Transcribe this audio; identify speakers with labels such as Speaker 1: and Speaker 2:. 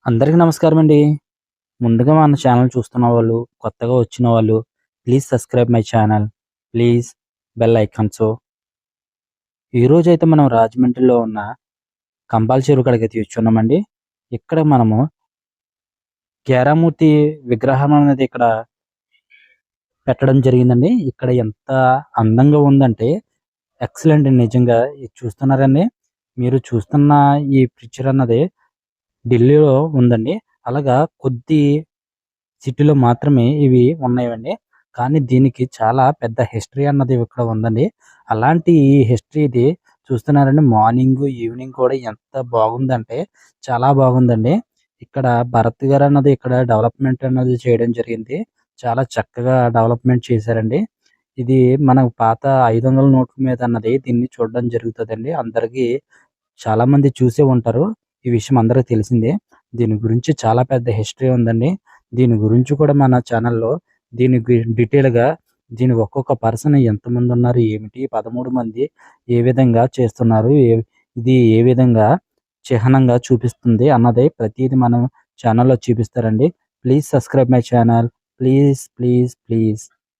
Speaker 1: అందరికీ నమస్కారం అండి. ముందుగా మన ఛానల్ చూస్తున్న వాళ్ళు, కొత్తగా వచ్చిన వాళ్ళు please subscribe my channel. Please bell icon ఈరోజైతే మనం రాజమండ్రిలో ఉన్న కంబాల చెరువు కాడికైతే వచ్చున్నామండి. ఇక్కడ మనము కేరామూర్తి విగ్రహం అనేది ఇక్కడ పెట్టడం జరిగిందండి. ఇక్కడ ఎంత అందంగా ఉందంటే ఎక్సలెంట్ అండి నిజంగా. ఇది చూస్తున్నారండి? మీరు చూస్తున్న ఈ పిక్చర్ అన్నది ఢిల్లీలో ఉందండి. అలాగా కొద్ది సిటీలో మాత్రమే ఇవి ఉన్నాయండి. కానీ దీనికి చాలా పెద్ద హిస్టరీ అన్నది ఇక్కడ ఉందండి. అలాంటి ఈ హిస్టరీది చూస్తున్నారండి, మార్నింగ్, ఈవినింగ్ కూడా ఎంత బాగుందంటే చాలా బాగుందండి. ఇక్కడ భరత్ గారు అన్నది ఇక్కడ డెవలప్‌మెంట్ అన్నది చేయడం జరిగింది. చాలా చక్కగా డెవలప్‌మెంట్ చేశారండి. ఇది మన పాత 500 నోట్ల మీద అన్నది దీన్ని చూడడం జరుగుతదండి. అందరికీ చాలామంది చూసే ఉంటారు. ఈ విషయం అందరికి తెలిసిందే. దీని గురించి చాలా పెద్ద హిస్టరీ ఉందండి. దీని గురించి కూడా మన ఛానల్‌లో దీని డీటెయిల్‌గా దీని ఒక్కొక్క పర్సన్ ఎంతమందున్నారు, ఏమిటి, 13 మంది ఏ విధంగా చేస్తున్నారు, ఇది ఏ విధంగా చిహ్నంగా చూపిస్తుంది అన్నది ప్రతీది మనం ఛానల్‌లో చూపిస్తారండి. Please subscribe my channel. Please, please, please.